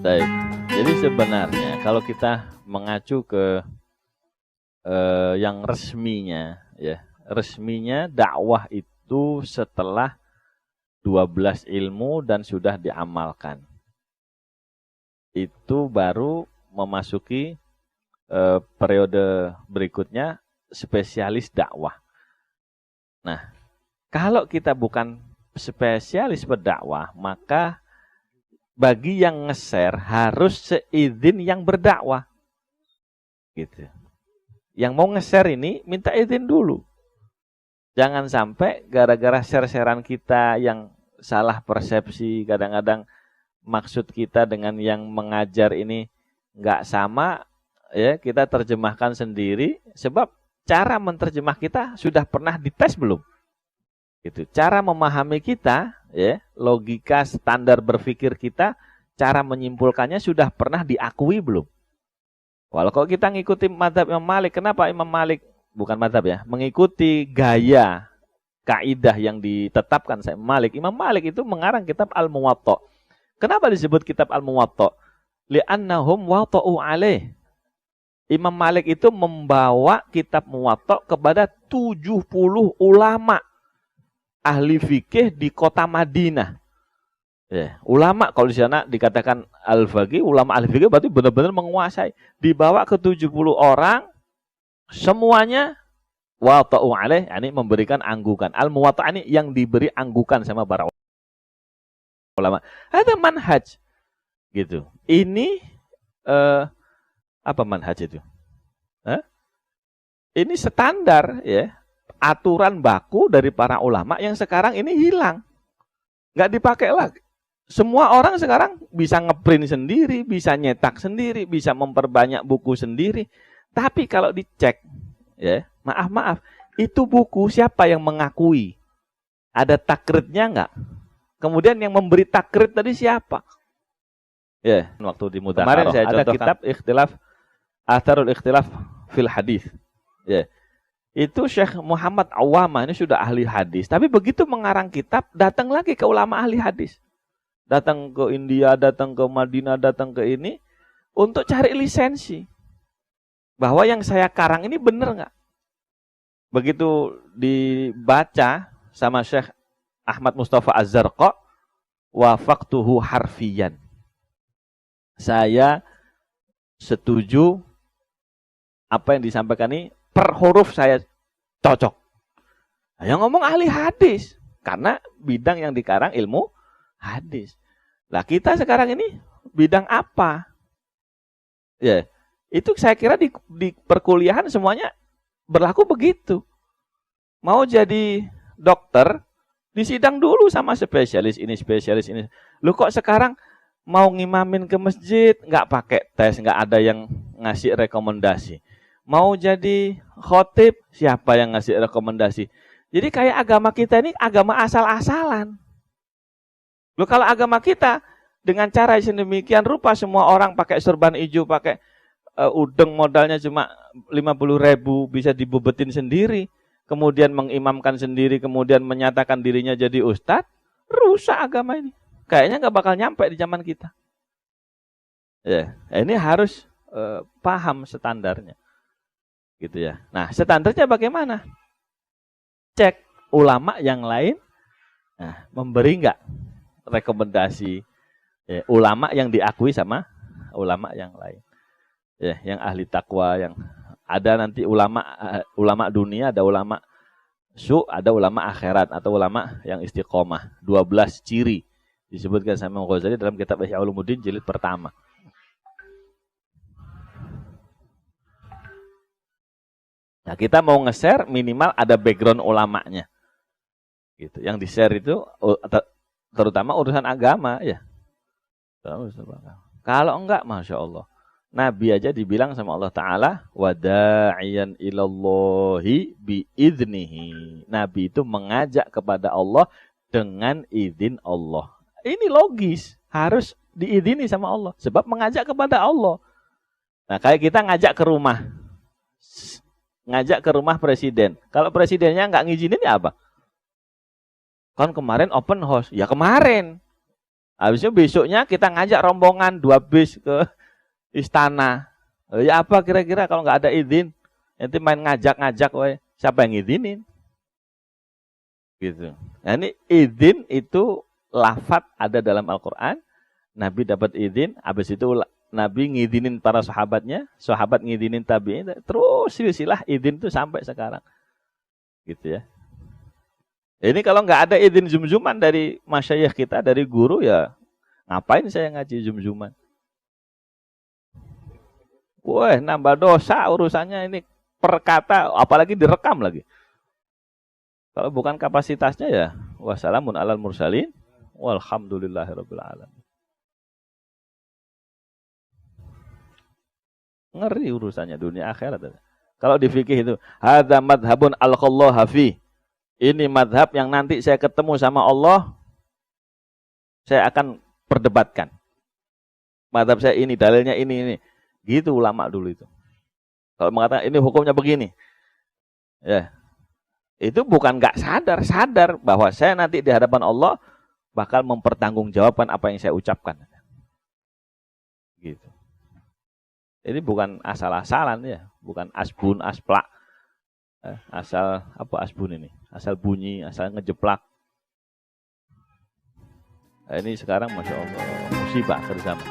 Baik. Jadi sebenarnya kalau kita mengacu ke yang resminya, ya, resminya dakwah itu setelah 12 ilmu dan sudah diamalkan. Itu baru memasuki periode berikutnya spesialis dakwah. Nah, kalau kita bukan spesialis berdakwah, maka bagi yang nge-share harus seizin yang berdakwah. Gitu. Yang mau nge-share ini minta izin dulu. Jangan sampai gara-gara share-sharean kita yang salah persepsi, kadang-kadang maksud kita dengan yang mengajar ini nggak sama, ya kita terjemahkan sendiri, sebab cara menerjemah kita sudah pernah dites belum? Gitu. Cara memahami kita, ya, logika standar berpikir kita, cara menyimpulkannya sudah pernah diakui belum? Walau kalau kita ngikuti mazhab Imam Malik, kenapa Imam Malik bukan mazhab ya, mengikuti gaya kaidah yang ditetapkan Imam Malik. Imam Malik itu mengarang kitab Al-Muwatta. Kenapa disebut kitab Al-Muwatta? Li'annahum wata'u alaih. Imam Malik itu membawa kitab Muwatta kepada 70 ulama ahli fikih di kota Madinah. Ya, ulama kalau di sana dikatakan al-faqih, ulama ahli fikih berarti benar-benar menguasai. Dibawa ke 70 orang, semuanya wata'u alaih, ini memberikan anggukan. Al-Muwatta ini yang diberi anggukan sama para ulama. Ada manhaj gitu. Ini apa manhaj itu? Ini standar, ya, aturan baku dari para ulama yang sekarang ini hilang, nggak dipakai lagi. Semua orang sekarang bisa ngeprint sendiri, bisa nyetak sendiri, bisa memperbanyak buku sendiri. Tapi kalau dicek, ya, maaf, itu buku siapa yang mengakui? Ada takridnya nggak? Kemudian yang memberi takrid tadi siapa? Ya, waktu di Mudzakarah kemarin saya ada kitab ikhtilaf, atharul ikhtilaf fil hadis. Ya. Itu Syekh Muhammad Awamah ini sudah ahli hadis, tapi begitu mengarang kitab datang lagi ke ulama ahli hadis. Datang ke India, datang ke Madinah, datang ke ini untuk cari lisensi. Bahwa yang saya karang ini benar nggak? Begitu dibaca sama Syekh Ahmad Mustafa Az-Zarqa, wafaqtuhu harfiyan. Saya setuju apa yang disampaikan ini per huruf saya cocok. Yang ngomong ahli hadis, karena bidang yang dikarang ilmu hadis. Lah kita sekarang ini bidang apa? Ya, itu saya kira di perkuliahan semuanya berlaku begitu. Mau jadi dokter, disidang dulu sama spesialis ini, spesialis ini. Lu kok sekarang mau ngimamin ke masjid, nggak pakai tes, nggak ada yang ngasih rekomendasi. Mau jadi khotib, siapa yang ngasih rekomendasi? Jadi kayak agama kita ini agama asal-asalan. Loh, kalau agama kita dengan cara yang demikian rupa semua orang pakai sorban hijau, pakai udeng modalnya cuma 50.000 bisa dibubetin sendiri, kemudian mengimamkan sendiri, kemudian menyatakan dirinya jadi ustadz, rusak agama ini. Kayaknya nggak bakal nyampe di zaman kita. Ya, ini harus paham standarnya. Gitu ya. Nah, standarnya bagaimana? Cek ulama yang lain, nah, memberi nggak rekomendasi, ya, ulama yang diakui sama ulama yang lain, ya, yang ahli takwa, yang ada nanti ulama dunia, ada ulama ada ulama akhirat atau ulama yang istiqomah. 12 ciri disebutkan sama Imam Ghazali dalam kitab Ihya Ulumuddin jilid pertama. Nah, kita mau nge-share minimal ada background ulamanya. Gitu. Yang di-share itu terutama urusan agama, ya. Kalau enggak, Masya Allah. Nabi aja dibilang sama Allah Ta'ala, wada'iyan ilallahi bi'idnihi. Nabi itu mengajak kepada Allah dengan izin Allah. Ini logis, harus diizini sama Allah. Sebab mengajak kepada Allah. Nah, kayak kita ngajak ke rumah. Ngajak ke rumah presiden. Kalau presidennya nggak ngizinin ya apa? Kan kemarin open house. Ya kemarin. Habisnya besoknya kita ngajak rombongan 2 bis ke istana. Ya apa kira-kira kalau nggak ada izin? Nanti main ngajak-ngajak, woy. Siapa yang ngizinin? Gitu. Nah ini izin itu lafaz ada dalam Al-Quran. Nabi dapat izin, habis itu Nabi ngizinin para sahabatnya, sahabat ngizinin tabi'in, terus silsilah izin itu sampai sekarang. Gitu ya. Ini kalau nggak ada izin zum-zuman dari masyayikh kita, dari guru, ya ngapain saya ngaji zum-zuman? Wah, nambah dosa urusannya ini perkata, apalagi direkam lagi. Kalau bukan kapasitasnya ya, wassalamun alal mursalin, walhamdulillahirabbil alamin. Ngeri urusannya dunia akhirat. Kalau di fikih itu, hadza madhabun alqallaha fi. Ini madhab yang nanti saya ketemu sama Allah, saya akan perdebatkan. Madhab saya ini, dalilnya ini. Gitu ulama dulu itu. Kalau mengatakan ini hukumnya begini, ya itu bukan nggak sadar bahwa saya nanti di hadapan Allah bakal mempertanggungjawabkan apa yang saya ucapkan. Gitu. Ini bukan asal-asalan ya, bukan asbun, asplak, asal apa asbun ini, asal bunyi, asal ngejeplak. Nah, ini sekarang masya Allah musibah akhir zaman.